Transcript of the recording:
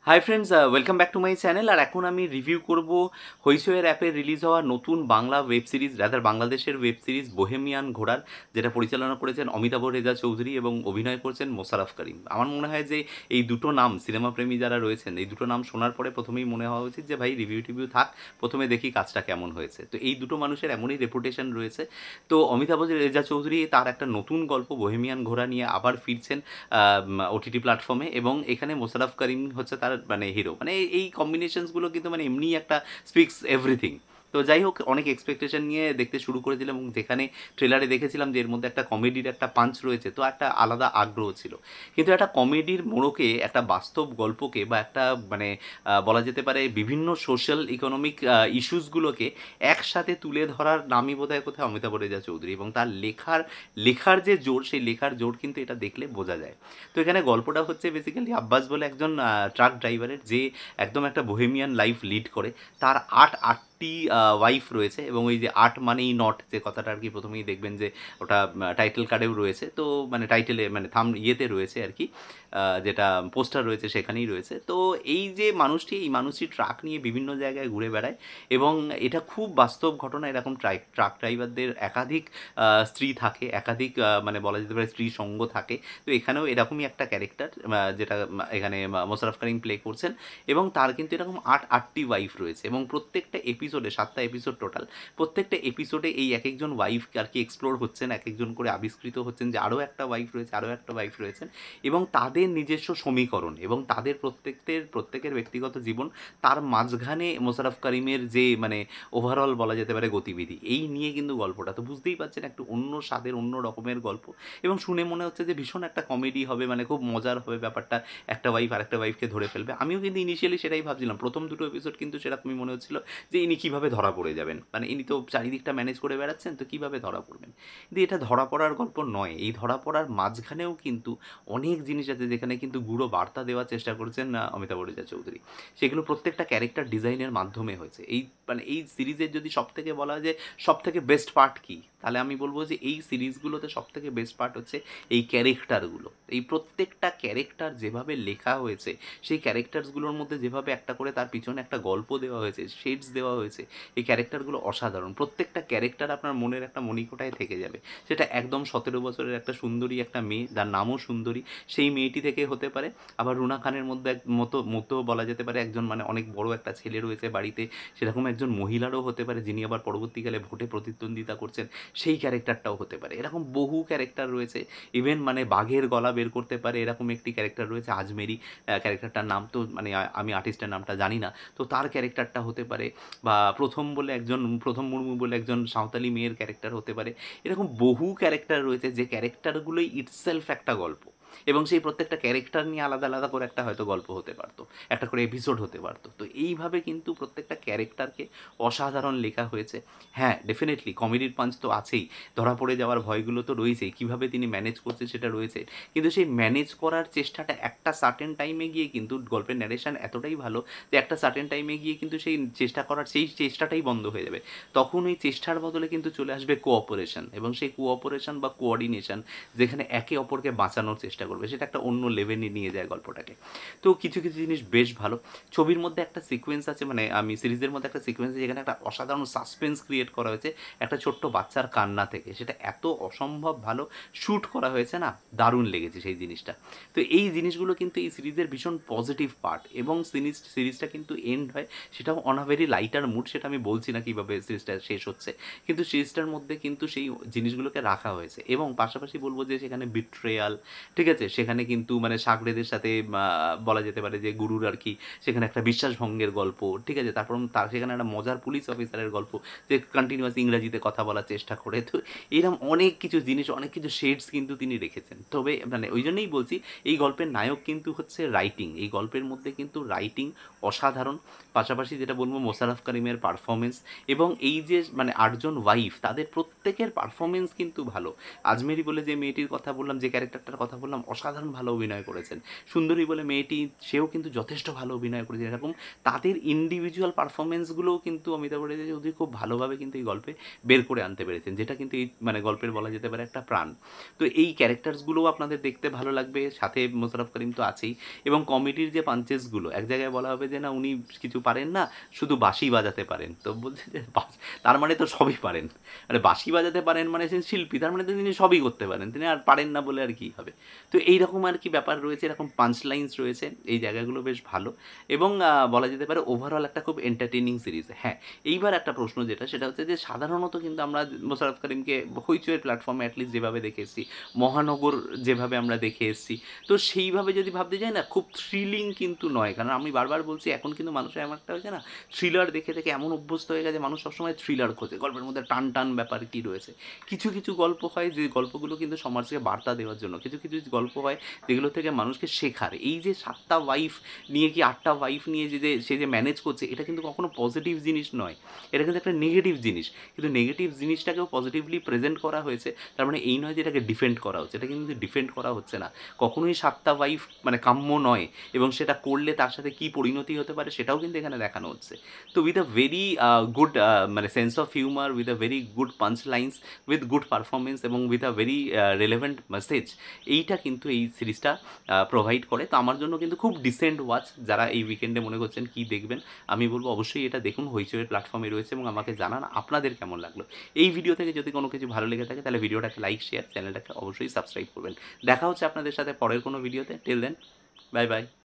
High friends, welcome back to my channel. আর এখন আমি রিভিউ করব হইচইয়ের অ্যাপে রিলিজ হওয়া নতুন বাংলা ওয়েব সিরিজ, রাদার বাংলাদেশের ওয়েব সিরিজ বোহেমিয়ান ঘোড়ার, যেটা পরিচালনা করেছেন অমিতাভ রেজা চৌধুরী এবং অভিনয় করছেন মোশাররফ করিম। আমার মনে হয় যে এই দুটো নাম, সিনেমা প্রেমী যারা রয়েছেন, এই দুটো নাম শোনার পরে প্রথমেই মনে হওয়া উচিত যে ভাই রিভিউ টিভিউ থাক, প্রথমে দেখি কাজটা কেমন হয়েছে। তো এই দুটো মানুষের এমনই রেপুটেশন রয়েছে। তো অমিতাভ রেজা চৌধুরী তার একটা নতুন গল্প বোহেমিয়ান ঘোড়া নিয়ে আবার ফিরছেন ওটিটি প্ল্যাটফর্মে, এবং এখানে মোশাররফ করিম হচ্ছে তার মানে হিরো। মানে এই কম্বিনেশনসগুলো কিন্তু মানে এমনিই একটা স্পিক্স এভরিথিং। তো যাই হোক, অনেক এক্সপেকটেশন নিয়ে দেখতে শুরু করেছিলাম, এবং যেখানে ট্রেলারে দেখেছিলাম যে এর মধ্যে একটা কমেডির একটা পাঞ্চ রয়েছে, তো একটা আলাদা আগ্রহ ছিল। কিন্তু একটা কমেডির মোড়কে একটা বাস্তব গল্পকে বা একটা মানে বলা যেতে পারে বিভিন্ন সোশ্যাল ইকোনমিক ইস্যুসগুলোকে একসাথে তুলে ধরার নামই বোধহয় কোথায় অমিতাভ রেজা চৌধুরী, এবং তার লেখার লেখার যে জোর, সেই লেখার জোর কিন্তু এটা দেখলে বোঝা যায়। তো এখানে গল্পটা হচ্ছে বেসিক্যালি আব্বাস বলে একজন ট্রাক ড্রাইভারের, যে একদম একটা বোহেমিয়ান লাইফ লিড করে। তার আটটি ওয়াইফ রয়েছে, এবং ওই যে আট মানেই নট, যে কথাটা আর কি প্রথমেই দেখবেন যে ওটা টাইটেল কার্ডেও রয়েছে, তো মানে টাইটেলে মানে ইয়েতে রয়েছে আর কি, যেটা পোস্টার রয়েছে সেখানেই রয়েছে। তো এই যে মানুষটি, এই মানুষটি ট্রাক নিয়ে বিভিন্ন জায়গায় ঘুরে বেড়ায়, এবং এটা খুব বাস্তব ঘটনা। এরকম ট্রাক ড্রাইভারদের একাধিক স্ত্রী থাকে, একাধিক মানে বলা যেতে পারে স্ত্রী সঙ্গ থাকে। তো এখানেও এরকমই একটা ক্যারেক্টার, যেটা এখানে মোশাররফ করিম প্লে করছেন, এবং তার কিন্তু এরকম আটটি ওয়াইফ রয়েছে, এবং প্রত্যেকটা এপিসোডে, 7টা এপিসোড টোটাল, প্রত্যেকটা এপিসোডে এই এক একজন ওয়াইফ আর কি এক্সপ্লোর হচ্ছেন, এক একজন করে আবিষ্কৃত হচ্ছেন যে আরও একটা ওয়াইফ রয়েছে, আরও একটা ওয়াইফ রয়েছেন, এবং তাদের নিজস্ব সমীকরণ এবং তাদের প্রত্যেকের ব্যক্তিগত জীবন, তার মাঝখানে মোশাররফ করিমের যে মানে ওভারঅল বলা যেতে পারে গতিবিধি, এই নিয়ে কিন্তু গল্পটা। তো বুঝতেই পারছেন একটু অন্য স্বাদের, অন্য রকমের গল্প, এবং শুনে মনে হচ্ছে যে ভীষণ একটা কমেডি হবে, মানে খুব মজার হবে ব্যাপারটা। একটা ওয়াইফ আরেকটা ওয়াইফকে ধরে ফেলবে, আমিও কিন্তু ইনিশিয়ালি সেটাই ভাবছিলাম। প্রথম দুটো এপিসোড কিন্তু সেরকমই মনে হচ্ছিল যে ইনি কীভাবে ধরা পড়ে যাবেন, মানে ইনি তো চারিদিকটা ম্যানেজ করে বেড়াচ্ছেন, তো কীভাবে ধরা পড়বেন। কিন্তু এটা ধরা পড়ার গল্প নয়। এই ধরা পড়ার মাঝখানেও কিন্তু অনেক জিনিস আছে, যেখানে কিন্তু গূঢ় বার্তা দেওয়ার চেষ্টা করেছেন অমিতাভ রেজা চৌধুরী। সেগুলো প্রত্যেকটা ক্যারেক্টার ডিজাইনের মাধ্যমে হয়েছে। এই মানে এই সিরিজের যদি সবথেকে বলা হয় যে সবথেকে বেস্ট পার্ট কী, তাহলে আমি বলবো যে এই সিরিজগুলোতে সবথেকে বেস্ট পার্ট হচ্ছে এই ক্যারেক্টারগুলো। এই প্রত্যেকটা ক্যারেক্টার যেভাবে লেখা হয়েছে, সেই ক্যারেক্টারসগুলোর মধ্যে যেভাবে একটা করে তার পিছনে একটা গল্প দেওয়া হয়েছে, শেডস দেওয়া হয়েছে, এই ক্যারেক্টারগুলো অসাধারণ। প্রত্যেকটা ক্যারেক্টার আপনার মনের একটা মণিকোঠায় থেকে যাবে। সেটা একদম 17 বছরের একটা সুন্দরী একটা মেয়ে, যার নামও সুন্দরী, সেই মেয়েটি থেকে হতে পারে। আবার রুনা খানের মধ্যে মতো বলা যেতে পারে একজন মানে অনেক বড় একটা ছেলে রয়েছে বাড়িতে, সেরকম একজন মহিলারও হতে পারে, যিনি আবার পরবর্তীকালে ভোটে প্রতিদ্বন্দ্বিতা করছেন, সেই ক্যারেক্টারটাও হতে পারে। এরকম বহু ক্যারেক্টার রয়েছে। ইভেন মানে বাঘের গলা বের করতে পারে এরকম একটি ক্যারেক্টার রয়েছে, আজমেরি ক্যারেক্টারটার নাম তো মানে আমি আর্টিস্টের নামটা জানি না, তো তার ক্যারেক্টারটা হতে পারে। বা প্রথম মুর্মু বলে একজন সাঁওতালি মেয়ের ক্যারেক্টার হতে পারে। এরকম বহু ক্যারেক্টার রয়েছে, যে ক্যারেক্টারগুলোই ইটসেলফ একটা গল্প, এবং সেই প্রত্যেকটা ক্যারেক্টার নিয়ে আলাদা আলাদা করে একটা হয়তো গল্প হতে পারতো, একটা করে এপিসোড হতে পারতো। তো এইভাবে কিন্তু প্রত্যেকটা ক্যারেক্টারকে অসাধারণ লেখা হয়েছে। হ্যাঁ, ডেফিনেটলি কমেডির পাঞ্চ তো আছেই, ধরা পড়ে যাওয়ার ভয়গুলো তো রয়েছেই, কীভাবে তিনি ম্যানেজ করছে সেটা রয়েছে। কিন্তু সেই ম্যানেজ করার চেষ্টাটা একটা সার্টেন টাইমে গিয়ে কিন্তু গল্পের ন্যারেশন এতটাই ভালো যে একটা সার্টেন টাইমে গিয়ে কিন্তু সেই চেষ্টা করার সেই চেষ্টাটাই বন্ধ হয়ে যাবে। তখন ওই চেষ্টার বদলে কিন্তু চলে আসবে কোঅপারেশন, এবং সেই কোঅপারেশন বা কোঅর্ডিনেশন, যেখানে একে অপরকে বাঁচানোর চেষ্টা করবে, সেটা একটা অন্য লেভেলে নিয়ে যায় গল্পটাকে। তো কিছু কিছু জিনিস বেশ ভালো। ছবির মধ্যে একটা সিকোয়েন্স আছে, মানে আমি সিরিজের মধ্যে একটা সিকোয়েন্স আছে, যেখানে একটা অসাধারণ সাসপেন্স ক্রিয়েট করা হয়েছে একটা ছোট্ট বাচ্চার কান্না থেকে। সেটা এত অসম্ভব ভালো শ্যুট করা হয়েছে না, দারুণ লেগেছে সেই জিনিসটা। তো এই জিনিসগুলো কিন্তু এই সিরিজের ভীষণ পজিটিভ পার্ট, এবং সিরিজটা কিন্তু এন্ড হয় সেটাও on a very lighter mood. সেটা আমি বলছি না কীভাবে সিরিজটা শেষ হচ্ছে, কিন্তু সিরিজটার মধ্যে কিন্তু সেই জিনিসগুলোকে রাখা হয়েছে। এবং পাশাপাশি বলবো যে সেখানে বিট্রেয়াল, ঠিক আছে, সেখানে কিন্তু মানে সাগরেদের সাথে বলা যেতে পারে যে গুরুর আর কি সেখানে একটা বিশ্বাসভঙ্গের গল্প, ঠিক আছে, তারপর তার সেখানে একটা মজার পুলিশ অফিসারের গল্প, যে কন্টিনিউয়াস ইংরাজিতে কথা বলার চেষ্টা করে। তো এরকম অনেক কিছু জিনিস, অনেক কিছু শেডস কিন্তু তিনি রেখেছেন। তবে মানে ওই জন্যই বলছি, এই গল্পের নায়ক কিন্তু হচ্ছে রাইটিং। এই গল্পের মধ্যে কিন্তু রাইটিং অসাধারণ। পাশাপাশি যেটা বলবো মোশাররফ করিমের পারফরমেন্স, এবং এই যে মানে 8জন ওয়াইফ, তাদের প্রত্যেকের পারফরমেন্স কিন্তু ভালো। আজমেরি বলে যে মেয়েটির কথা বললাম, যে ক্যারেক্টারটার কথা বললাম, অসাধারণ ভালো অভিনয় করেছেন। সুন্দরী বলে মেয়েটি, সেও কিন্তু যথেষ্ট ভালো অভিনয় করেছেন। এরকম তাদের ইন্ডিভিজুয়াল পারফরমেন্সগুলোও কিন্তু অমিতাভ রেজা চৌধুরী খুব ভালোভাবে কিন্তু এই গল্পে বের করে আনতে পেরেছেন, যেটা কিন্তু এই মানে গল্পের বলা যেতে পারে একটা প্রাণ। তো এই ক্যারেক্টার্সগুলোও আপনাদের দেখতে ভালো লাগবে, সাথে মোশাররফ করিম তো আছেই। এবং কমেডির যে পাঞ্চেসগুলো, এক জায়গায় বলা হবে যে না উনি কিছু পারেন না, শুধু বাঁশি বাজাতে পারেন, তো বলছে যে তার মানে তো সবই পারেন, মানে বাঁশি বাজাতে পারেন মানে সে শিল্পী, তার মানে তো তিনি সবই করতে পারেন, তিনি আর পারেন না বলে আর কী হবে। তো এইরকম আর কি ব্যাপার রয়েছে, এরকম পাঞ্চ লাইন্স রয়েছে, এই জায়গাগুলো বেশ ভালো। এবং বলা যেতে পারে ওভারঅল একটা খুব এন্টারটেনিং সিরিজ। হ্যাঁ, এইবার একটা প্রশ্ন যেটা, সেটা হচ্ছে যে সাধারণত কিন্তু আমরা মোশাররফ করিমকে হইচইয়ের প্ল্যাটফর্মে অ্যাটলিস্ট যেভাবে দেখে এসেছি, মহানগর যেভাবে আমরা দেখে এসেছি, তো সেইভাবে যদি ভাবতে যাই না, খুব থ্রিলিং কিন্তু নয়। কারণ আমি বারবার বলছি, এখন কিন্তু মানুষের এমন একটা হয়েছে না, থ্রিলার দেখে দেখে এমন অভ্যস্ত হয়ে গেছে, মানুষ সবসময় থ্রিলার খোঁজে, গল্পের মধ্যে টান টান ব্যাপার কী রয়েছে। কিছু কিছু গল্প হয় যে গল্পগুলো কিন্তু সমাজকে বার্তা দেওয়ার জন্য, কিছু কিছু গল্প হয় যেগুলো থেকে মানুষকে শেখার। এই যে 7টা ওয়াইফ নিয়ে কি 8টা ওয়াইফ নিয়ে সে যে ম্যানেজ করছে, এটা কিন্তু কখনো পজিটিভ জিনিস নয়, এটা কিন্তু একটা নেগেটিভ জিনিস। কিন্তু নেগেটিভ জিনিসটাকেও পজিটিভলি প্রেজেন্ট করা হয়েছে, তার মানে এই নয় যে এটাকে ডিফেন্ড করা হচ্ছে, এটা কিন্তু ডিফেন্ড করা হচ্ছে না। কখনোই 7টা ওয়াইফ মানে কাম্য নয়, এবং সেটা করলে তার সাথে কী পরিণতি হতে পারে সেটাও কিন্তু এখানে দেখানো হচ্ছে। তো উইথ আ ভেরি গুড মানে sense of humour, with a very good punch lines, with good performance, এবং with a very relevant message, এইটা কিন্তু এই সিরিজটা প্রোভাইড করে। তো আমার জন্য কিন্তু খুব ডিসেন্ট ওয়াচ। যারা এই উইকেন্ডে মনে করছেন কী দেখবেন, আমি বলবো অবশ্যই এটা দেখুন, হইচইয়ের প্ল্যাটফর্মে রয়েছে, এবং আমাকে জানান আপনাদের কেমন লাগলো। এই ভিডিও থেকে যদি কোনো কিছু ভালো লেগে থাকে, তাহলে ভিডিওটাকে লাইক, শেয়ার, চ্যানেলটাকে অবশ্যই সাবস্ক্রাইব করবেন। দেখা হচ্ছে আপনাদের সাথে পরের কোনো ভিডিওতে। Till then, bye by.